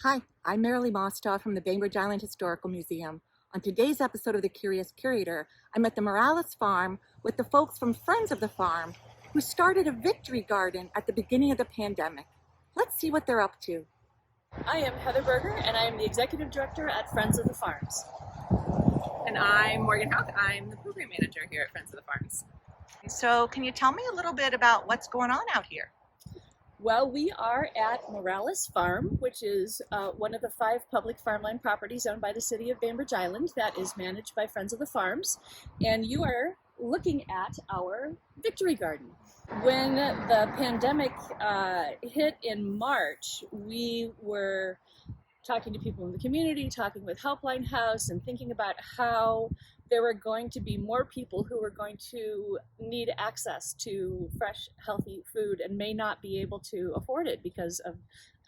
Hi, I'm Merilee Mostov from the Bainbridge Island Historical Museum. On today's episode of the Curious Curator, I'm at the Merilee farm with the folks from Friends of the Farm who started a victory garden at the beginning of the pandemic. Let's see what they're up to. I am Heather Berger, and I am the Executive Director at Friends of the Farms. And I'm Morgan Houk. I'm the Program Manager here at Friends of the Farms. So can you tell me a little bit about what's going on out here? Well, we are at Merilee Farm, which is one of the 5 public farmland properties owned by the city of Bainbridge Island that is managed by Friends of the Farms. And you are looking at our victory garden. When the pandemic hit in March, we were talking to people in the community, talking with Helpline House, and thinking about how there were going to be more people who were going to need access to fresh, healthy food and may not be able to afford it because of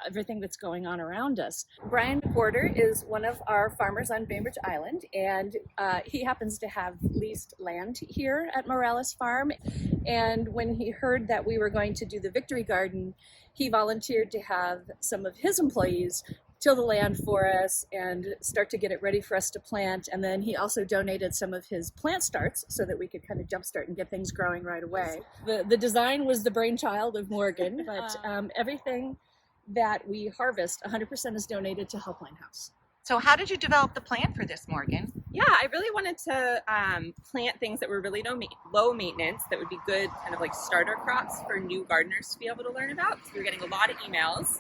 everything that's going on around us. Brian Porter is one of our farmers on Bainbridge Island, and he happens to have leased land here at Merilee Farm. And when he heard that we were going to do the victory garden, he volunteered to have some of his employees till the land for us and start to get it ready for us to plant. And then he also donated some of his plant starts so that we could kind of jumpstart and get things growing right away. The design was the brainchild of Morgan, but everything that we harvest, 100% is donated to Helpline House. So how did you develop the plan for this, Morgan? Yeah, I really wanted to plant things that were really low maintenance, that would be good kind of like starter crops for new gardeners to be able to learn about. So we were getting a lot of emails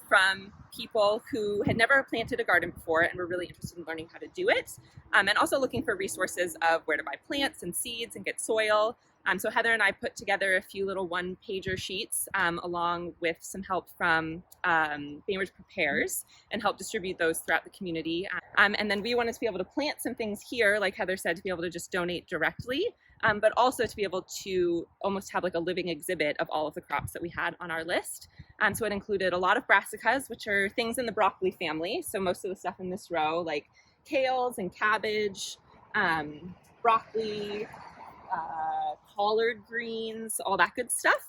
from people who had never planted a garden before and were really interested in learning how to do it, and also looking for resources of where to buy plants and seeds and get soil. So Heather and I put together a few little one-pager sheets along with some help from Bainbridge Prepares, and help distribute those throughout the community. And then we wanted to be able to plant some things here, like Heather said, to be able to just donate directly, but also to be able to almost have like a living exhibit of all of the crops that we had on our list. So it included a lot of brassicas, which are things in the broccoli family. So most of the stuff in this row, like kales and cabbage, broccoli, collard greens, all that good stuff.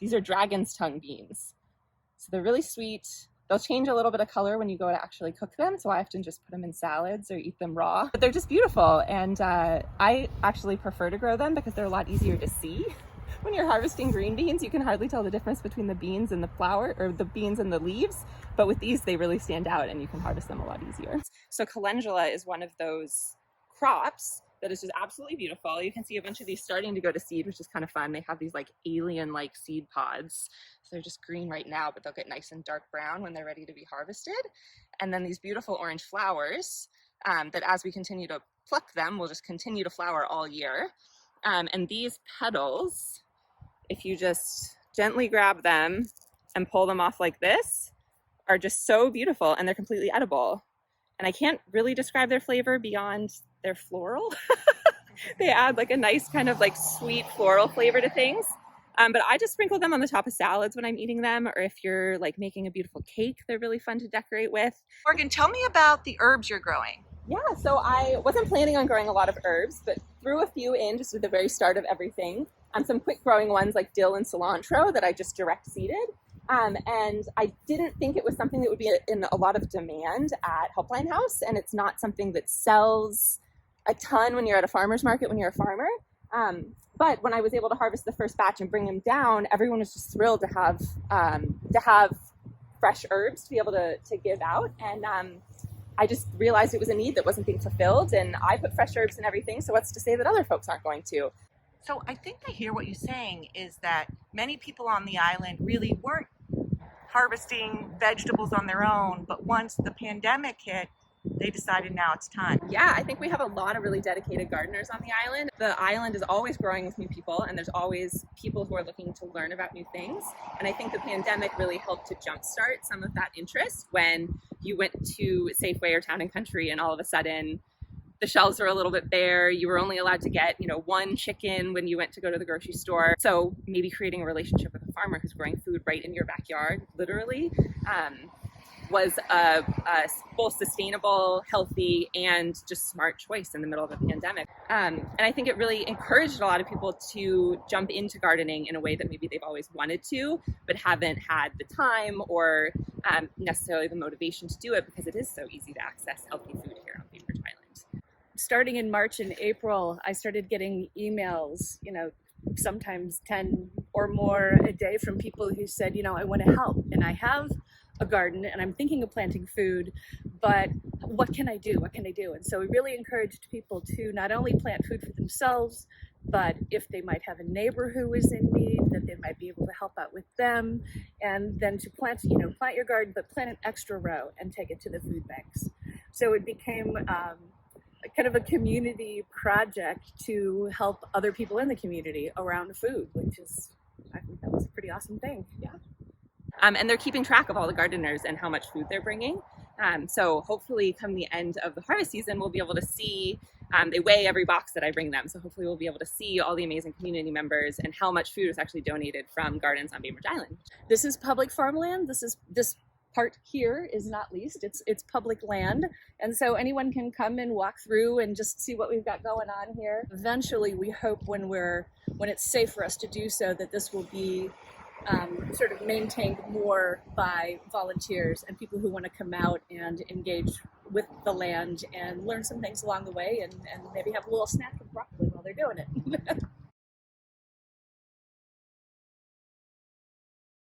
These are dragon's tongue beans. So they're really sweet. They'll change a little bit of color when you go to actually cook them, so I often just put them in salads or eat them raw. But they're just beautiful, and I actually prefer to grow them because they're a lot easier to see. When you're harvesting green beans, you can hardly tell the difference between the beans and the flower, or the beans and the leaves. But with these, they really stand out, and you can harvest them a lot easier. So calendula is one of those crops that is just absolutely beautiful. You can see a bunch of these starting to go to seed, which is kind of fun. They have these like alien-like seed pods. So they're just green right now, but they'll get nice and dark brown when they're ready to be harvested. And then these beautiful orange flowers that as we continue to pluck them, will just continue to flower all year. And these petals, if you just gently grab them and pull them off like this, are just so beautiful, and they're completely edible. And I can't really describe their flavor beyond they're floral. They add like a nice kind of like sweet floral flavor to things. But I just sprinkle them on the top of salads when I'm eating them, or if you're like making a beautiful cake, they're really fun to decorate with. Morgan, tell me about the herbs you're growing. Yeah, so I wasn't planning on growing a lot of herbs, but threw a few in just at the very start of everything. Some quick growing ones like dill and cilantro that I just direct seeded. And I didn't think it was something that would be in a lot of demand at Helpline House, and it's not something that sells a ton when you're at a farmer's market when you're a farmer. But when I was able to harvest the first batch and bring them down, everyone was just thrilled to have fresh herbs to be able to give out. And I just realized it was a need that wasn't being fulfilled, and I put fresh herbs in everything, so what's to say that other folks aren't going to? So I think I hear what you're saying is that many people on the island really weren't harvesting vegetables on their own, but once the pandemic hit, they decided now it's time. Yeah, I think we have a lot of really dedicated gardeners on the island. The island is always growing with new people, and there's always people who are looking to learn about new things. And I think the pandemic really helped to jumpstart some of that interest when you went to Safeway or Town and Country, and all of a sudden the shelves were a little bit bare. You were only allowed to get, one chicken when you went to go to the grocery store. So maybe creating a relationship with a farmer who's growing food right in your backyard, literally, was a both sustainable, healthy, and just smart choice in the middle of a pandemic. And I think it really encouraged a lot of people to jump into gardening in a way that maybe they've always wanted to, but haven't had the time or necessarily the motivation to do it, because it is so easy to access healthy food here on Bainbridge Island. Starting in March and April, I started getting emails, sometimes 10 or more a day from people who said, I want to help, and I have a garden and I'm thinking of planting food, but what can I do? What can I do? And so we really encouraged people to not only plant food for themselves, but if they might have a neighbor who is in need, that they might be able to help out with them, and then to plant your garden, but plant an extra row and take it to the food banks. So it became kind of a community project to help other people in the community around food, which is, I think that was a pretty awesome thing. Yeah. And they're keeping track of all the gardeners and how much food they're bringing. So hopefully come the end of the harvest season, we'll be able to see, they weigh every box that I bring them. So hopefully we'll be able to see all the amazing community members and how much food is actually donated from gardens on Bainbridge Island. This is public farmland. This part here is not leased. It's public land. And so anyone can come and walk through and just see what we've got going on here. Eventually, we hope when it's safe for us to do so, that this will be sort of maintained more by volunteers and people who want to come out and engage with the land and learn some things along the way, and maybe have a little snack of broccoli while they're doing it.